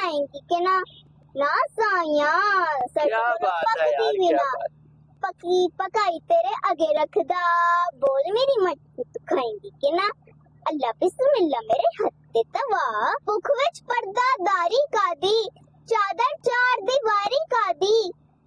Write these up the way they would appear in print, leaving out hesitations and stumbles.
खाएंगी के ना ना साया क्या बात है यार, क्या बात। पकी पकाई तेरे आगे रखदा बोल मेरी मटकी तू खाएंगी के ना अल्लाह बिस्मिल्लाह मेरे हत्थे तवा भुख विच पर्दा दारी कादी चादर चार दीवारी कादी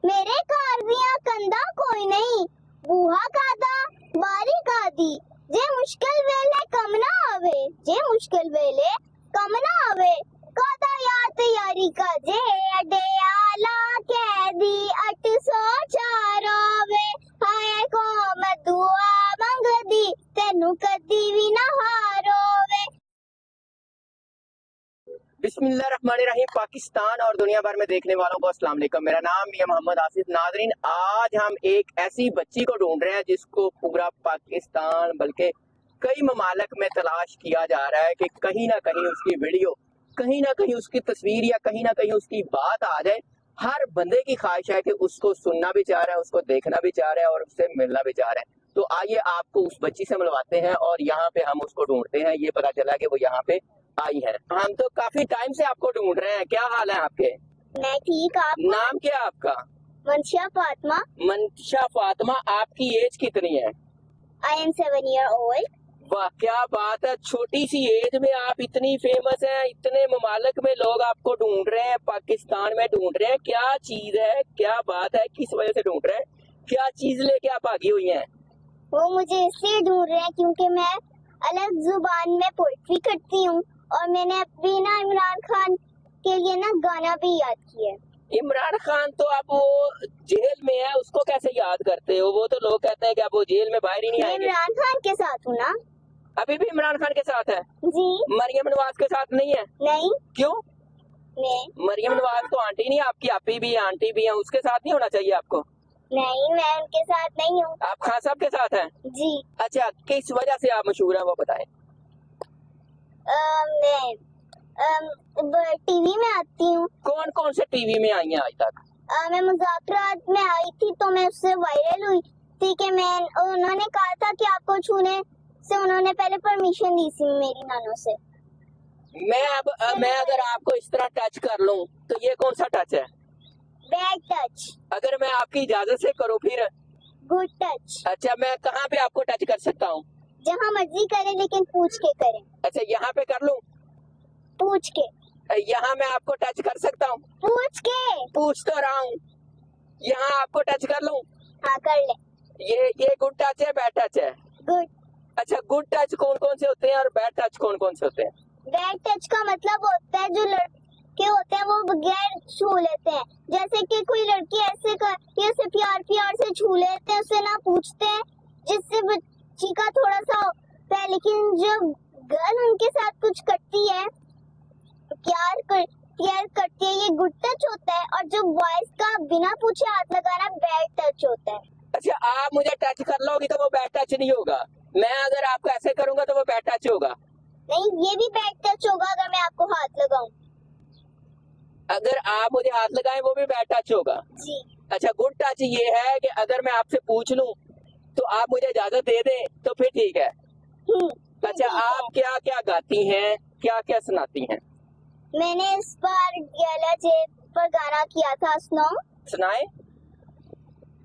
मेरे घर दियां कंधा कोई नहीं बूहा कादा बारी कादी जे मुश्किल वेले कम ना आवे जे मुश्किल वेले कम ना आवे कादा यार तैयारी का जे अडे आला कैदी 804 आवे हाय को मैं दुआ मंगदी तेनू कदी भी ना हारोवे। बिस्मिल्लाहिर्रहमानिर्रहीम। पाकिस्तान और दुनिया भर में देखने वालों को अस्सलाम वालेकुम। मेरा नाम मियां मोहम्मद आसिफ। नाजरीन, आज हम एक ऐसी बच्ची को ढूंढ रहे हैं जिसको पूरा पाकिस्तान बल्कि कई ममालिक में तलाश किया जा रहा है कि कहीं ना कहीं उसकी वीडियो, कहीं ना कहीं उसकी तस्वीर या कहीं ना कहीं उसकी बात आ जाए। हर बंदे की ख्वाहिश है कि उसको सुनना भी चाह रहा है, उसको देखना भी चाह रहा है और उससे मिलना भी चाह रहा है। तो आइए आपको उस बच्ची से मिलवाते हैं और यहाँ पे हम उसको ढूंढते हैं। ये पता चला कि वो यहाँ पे आई है। हम तो काफी टाइम से आपको ढूंढ रहे हैं। क्या हाल है आपके? मैं ठीक। आप? नाम क्या है आपका? मंशा फातिमा। मंशा फातिमा। आपकी एज कितनी है? I am 7 year old। वाह, क्या बात है। छोटी सी एज में आप इतनी फेमस हैं, इतने ममालिक में लोग आपको ढूंढ रहे हैं, पाकिस्तान में ढूंढ रहे हैं। क्या चीज है, क्या बात है, किस वजह से ढूंढ रहे हैं, क्या चीज लेके आप भागी हुई हैं? वो मुझे इसलिए ढूंढ रहे हैं क्योंकि मैं अलग जुबान में पोएट्री करती हूँ और मैंने अभी ना इमरान खान के लिए ना गाना भी याद किया है। इमरान खान तो अब वो जेल में है, उसको कैसे याद करते हो? वो तो लोग कहते हैं कि अब वो जेल में बाहर ही नहीं मैं आएंगे। इमरान खान के साथ हूँ ना। अभी भी इमरान खान के साथ है? जी। मरियम नवाज के साथ नहीं है? नहीं। क्यों? नहीं, मरियम नवाज तो आंटी नहीं, आपकी आपी भी आंटी भी है, उसके साथ नहीं होना चाहिए आपको? नहीं, मैं उनके साथ नहीं हूँ। आप खान साहब के साथ हैं? जी। अच्छा, किस वजह से आप मशहूर हैं वो बताएं। मैं टीवी में आती हूँ। कौन कौन से टीवी में आई हैं आज तक? मैं मुज़ाकरात में आई थी तो मैं उससे वायरल हुई थी कि उन्होंने कहा था कि आपको छूने से उन्होंने पहले परमिशन दी थी मेरी नानों से। मैं अगर आपको इस तरह टच कर लूं तो ये कौन सा टच है? Bad touch. अगर मैं आपकी इजाजत से करूं फिर? Good touch. अच्छा, मैं कहाँ पे आपको टच कर सकता हूँ? जहाँ मर्जी करें लेकिन पूछ के करें। अच्छा, यहाँ पे कर लूं? पूछ के। यहाँ मैं आपको टच कर सकता हूँ? पूछ के। पूछ तो रहा हूँ। यहाँ आपको टच कर लूं? हाँ, कर ले। ये गुड टच है, बैड टच है? गुड। अच्छा, गुड टच कौन कौन से होते हैं और बैड टच कौन कौन से होते हैं? बैड टच का मतलब होता है जो लड़के होते हैं वो बगैर छू लेते हैं। जैसे कि कोई लड़की ऐसे करती है, उसे प्यार प्यार से छू लेते हैं, उसे ना पूछते हैं, जिससे बच्ची का थोड़ा सा होता है। लेकिन जब गर्ल उनके साथ कुछ करती है, प्यार करती है, ये गुड टच होता है। और जो बॉयज का बिना पूछे हाथ लगाना बैड टच होता है। अच्छा, आप मुझे टच कर लोगी तो वो बैड टच नहीं होगा। मैं अगर आपको ऐसे करूंगा तो वो बैड टच होगा। नहीं, ये भी बैड टच होगा अगर मैं आपको हाथ लगाऊं। अगर आप मुझे हाथ लगाएं वो भी बैड टच होगा? जी। अच्छा, गुड टच ये है कि अगर मैं आपसे पूछ लूं तो आप मुझे इजाजत दे दें तो फिर ठीक है। अच्छा, आप क्या क्या गाती हैं, क्या क्या सुनाती हैं? मैंने इस बार गैला जेब पर गाना किया था, सुनाए।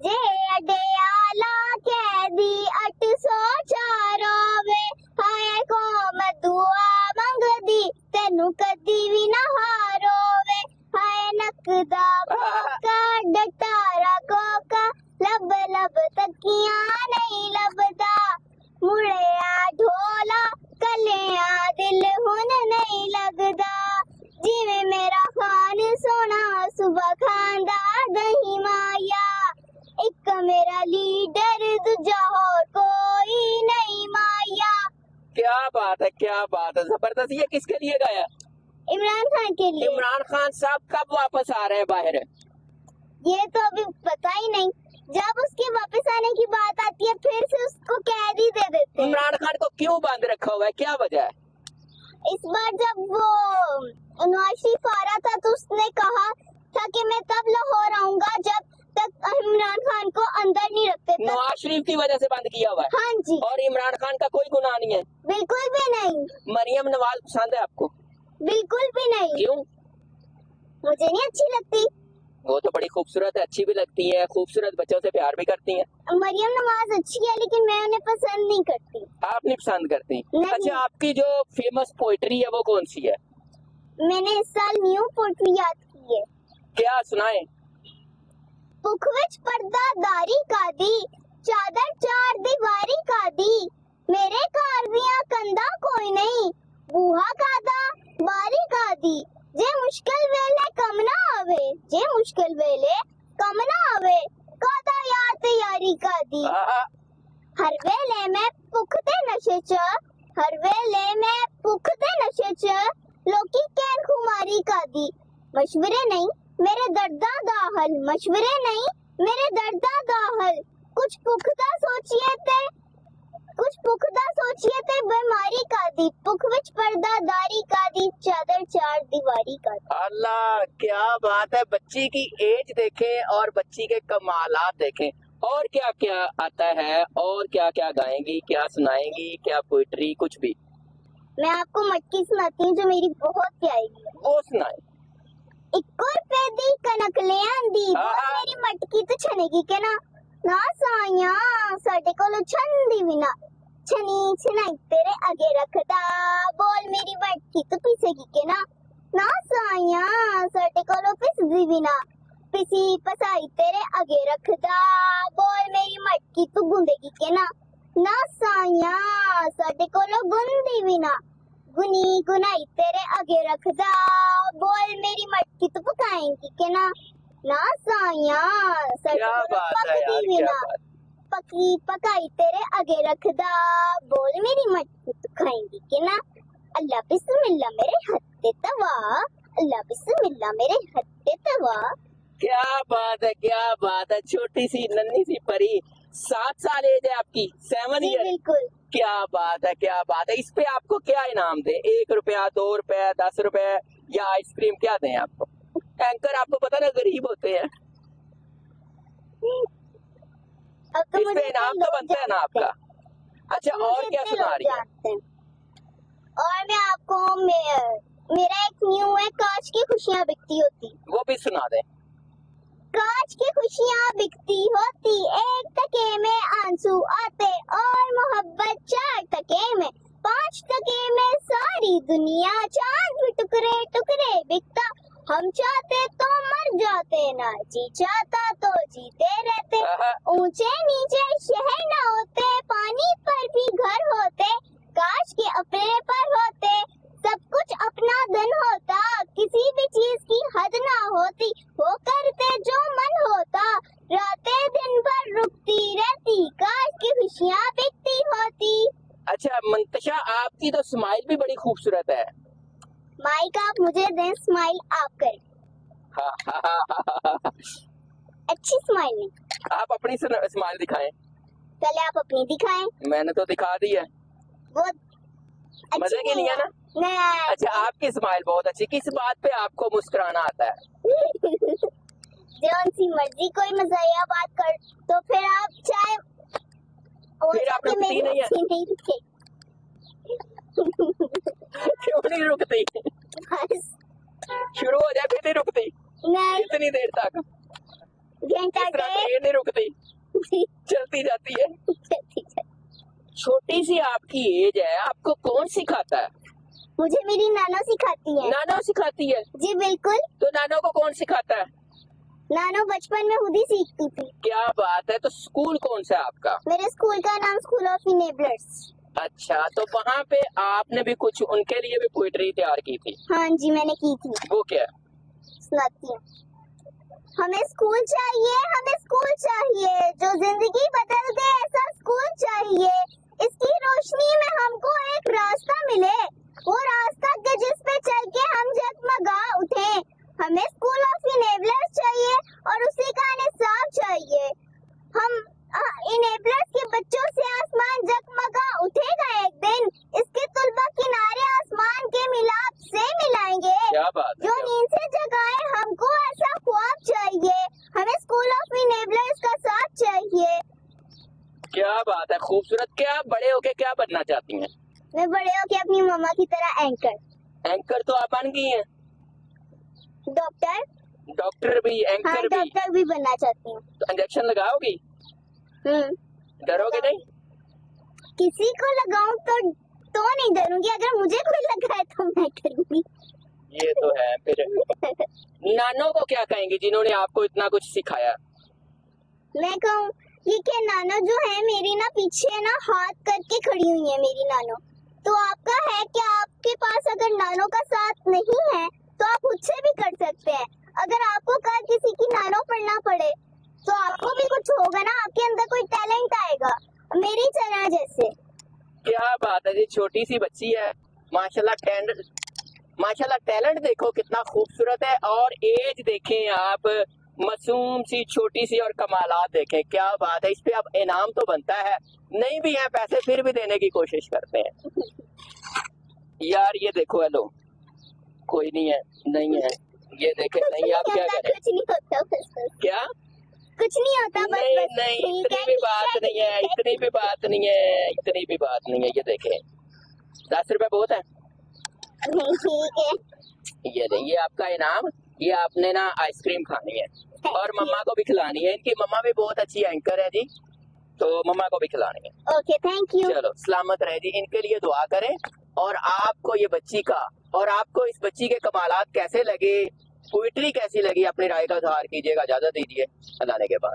जे अडे आला कैदी 804 आवे हाय को मैं दुआ मंगदी तेनू कदी भी ना हारोवे हाय नकदा कोका डटारा कोका लब लब तकियां नहीं लबदा मुड़िया ढोला कलिया दिल हुन नहीं लगदा जिवें मेरा खान सोना सुबह खांदा दही माया एक मेरा लीडर दूजा और कोई नहीं माया। क्या बात है, क्या बात है, जबरदस्त। ये किसके लिए गाया? इमरान खान के लिए। इमरान खान साहब कब वापस आ रहे हैं बाहर? ये तो अभी पता ही नहीं। जब उसके वापस आने की बात आती है फिर से उसको कैद ही दे देते हैं। इमरान खान को क्यों बांध रखा हुआ है, क्या वजह है? इस बार जब वो नवाज शरीफ आ रहा था तो उसने कहा था कि मैं तब लाहौर आऊंगा जब तक इमरान खान को अंदर नहीं रखते। नवाज शरीफ की वजह से बंद किया हुआ है? हाँ जी। और इमरान खान का कोई गुनाह नहीं है? बिल्कुल भी नहीं। मरियम नवाज पसंद है आपको? बिल्कुल भी नहीं। क्यों? मुझे नहीं अच्छी लगती। वो तो बड़ी खूबसूरत है, अच्छी भी लगती है, खूबसूरत बच्चों से प्यार भी करती हैं। मरियम नवाज अच्छी है लेकिन मैं उन्हें पसंद नहीं करती। आप नहीं पसंद करती? नहीं। अच्छा, आपकी जो फेमस पोइट्री है वो कौन सी है? मैंने इस साल न्यू पोट्री याद की है। क्या सुनाए? भुख विच पर्दा दारी कादी, चादर चार दीवारी कादी, मेरे घर दियां कंधा कोई नहीं, बूहा कादा बारी कादी, जे मुश्किल वेले कम ना आवे, जे मुश्किल वेले कम ना आवे, कादा यार तैयारी कादी। हर वेले मैं भुख ते नशे च, हर वेले मैं भुख ते नशे च, लोकी कैन खुमारी कादी, मशवरे नहीं मेरे दर्दा दा हल, मशवरे नहीं मेरे दर्दा दा हल, कुछ पुख्ता सोचिए ते बीमारी का दी, भुख विच पर्दा दारी का दी, चादर चार दीवारी का दी। अल्लाह, क्या बात है! बच्ची की एज देखें और बच्ची के कमालात देखें। और क्या क्या आता है, और क्या क्या गाएंगी, क्या सुनाएंगी, क्या पोइट्री, कुछ भी? मैं आपको मटकी सुनाती हूँ जो मेरी बहुत प्यारी है। वो सुनाए। इक्को रुपए दी कनक ले आंदी, मेरी मटकी तो छनेगी के ना साइया साडे कोलों छंदी भी ना, छनी छनाई तेरे आगे रखदा, बोल मेरी मटकी तो पिसेगी के ना साइया साडे कोलों पिसदी भी ना, पिसी पसाई तेरे आगे रखदा, बोल मेरी मटकी तो गूंदेगी के ना साइया साडे कोलों गुंदी भी ना, गुनी गुनाई तेरे आगे रखदा, बोल मेरी मटकी तो पकाएंगी के ना साइया क्या बात है यार, क्या बात। पकी पकाई तेरे आगे रखदा, बोल मेरी मटकी तो खाएंगी के ना, अल्लाह बिस्मिल्लाह मेरे हत्थे तवा, अल्लाह बिस्मिल्लाह मेरे हत्थे तवा। क्या बात है, क्या बात है! छोटी सी नन्ही सी परी, 7 साल एज है आपकी, 7 जी ईयर। बिल्कुल। क्या बात है, क्या बात है! इस पे आपको क्या इनाम दे? 1 रुपया, 2 रुपया, 10 रुपए या आइसक्रीम, क्या दें आपको? एंकर आपको पता ना गरीब होते हैं। अब तो इस मुझे पे इनाम तो बनता है ना आपका। अच्छा, और क्या सुना रही है? और मैं आपको मेरा एक न्यू है, कांच की खुशियां बिकती होती, वो भी सुना दें। कांच की खुशियां बिकती होती, एक टके में आंसू आते, और मोहब्बत 4 टके में, 5 टके में सारी दुनिया, चांद भी टुकड़े टुकड़े बिकता, हम चाहते तो मर जाते, ना जी चाहता तो जीते रहते, ऊंचे नीचे शहर ना होते, पानी पर भी घर होते, काश के अपने पर होते, सब कुछ अपना धन होता, किसी भी चीज की हद ना होती, वो करते जो मन होता, रातें दिन भर रुकती रहती, काश की खुशियां बिकती होती। अच्छा मंतशा, आपकी तो स्माइल भी बड़ी खूबसूरत है। माइक आप मुझे दें, स्माइल आप करें। अच्छी स्माइल नहीं। आप अपनी स्माइल दिखाएं। पहले आप अपनी दिखाएं। मैंने तो दिखा दी है। वो मजे के लिए ना? नहीं। अच्छा, आपकी स्माइल बहुत अच्छी। किस बात पे आपको मुस्कुराना आता है? जौन सी मर्जी कोई मज़ाहिया बात कर, तो फिर आप चाहे फिर आप रुकती नहीं है। क्यों नहीं रुकती? बस शुरू हो जाए फिर नहीं रुकती? नहीं, कितनी देर तक? घंटा देर नहीं रुकती, चलती जाती है। छोटी सी आपकी एज है, आपको कौन सिखाता है? मुझे मेरी नाना सिखाती है। नानो सिखाती है? जी बिल्कुल। तो नानो को कौन सिखाता है? नानो बचपन में खुद ही सीखती थी। क्या बात है! तो स्कूल कौन सा है आपका? मेरे स्कूल का नाम स्कूल ऑफ इनेबलर्स। अच्छा, तो वहाँ पे आपने भी कुछ उनके लिए भी पोइट्री तैयार की थी? हाँ जी, मैंने की थी। वो क्या है? सुनाती हूँ। हमें स्कूल चाहिए जो जिंदगी बदल दे, ऐसा स्कूल चाहिए, इसकी रोशनी में हमको एक रास्ता मिले, वो रास्ता के जिस पे चल के हम जगमगा उठे। हमें स्कूल ऑफ इनेबलर्स चाहिए और उसी का निसाब चाहिए। हम इनेबलर्स के बच्चों से आसमान जगमगा उठेगा एक दिन, इसके तुलबा किनारे आसमान के मिलाप से मिलाएंगे। क्या बात है! जो नींद से जगाए हमको ऐसा ख्वाब चाहिए, हमें स्कूल ऑफ इनेबलर्स का साथ चाहिए। क्या बात है, खूबसूरत! क्या बड़े होके क्या बनना चाहती हैं? मैं बड़े होके अपनी मम्मा की तरह एंकर। एंकर तो आप बन गई हैं। डॉक्टर। डॉक्टर भी, हाँ, एंकर भी। डॉक्टर भी बनना चाहती हूँ। तो इंजेक्शन लगाओगी? डरोगे नहीं? किसी को लगाऊं तो नहीं डरूंगी, अगर मुझे कोई लगाए तो मैं करूंगी। ये तो है। फिर नानो को क्या कहेंगी जिन्होंने आपको इतना कुछ सिखाया? मैं कहूँ ये क्या, नानो जो है मेरी ना पीछे ना हाथ करके खड़ी हुई है मेरी नानो। तो आपका है क्या, आपके पास अगर नानो का साथ नहीं है तो आप मुझसे भी कर सकते हैं। अगर आपको कल किसी की नानो पढ़ना पड़े तो आपको भी कुछ होगा ना, आपके अंदर कोई टैलेंट आएगा मेरी तरह जैसे। क्या बात है जी, छोटी सी बच्ची है, माशाल्लाह टैलेंट देखो कितना खूबसूरत है, और एज देखें आप, मासूम सी छोटी सी, और कमालात देखें, क्या बात है। इस पे अब इनाम तो बनता है, नहीं भी है पैसे फिर भी देने की कोशिश करते हैं यार। ये देखो, हेलो, कोई नहीं है, नहीं है, ये देखे नहीं, आप क्या करें? कुछ नहीं होता, बस क्या कुछ नहीं होता, बस नहीं बस नहीं, ठीक इतनी है, भी ठीक बात है, नहीं है, ठीक इतनी भी बात नहीं है, इतनी भी बात नहीं है। ये देखें, 10 रुपए बहुत है। नहीं, ठीक है। ये नहीं, ये आपका इनाम। ये आपने ना आइसक्रीम खानी है और मम्मा को भी खिलानी है। इनकी मम्मा भी बहुत अच्छी एंकर है जी, तो मम्मा को भी खिलानी है। Okay, thank you. चलो, सलामत रहे जी। इनके लिए दुआ करें। और आपको ये बच्ची का, और आपको इस बच्ची के कमालात कैसे लगे, पोइट्री कैसी लगी, अपनी राय का इजहार कीजिएगा। इजाजत दीजिए, अल्लाह ने के बाद।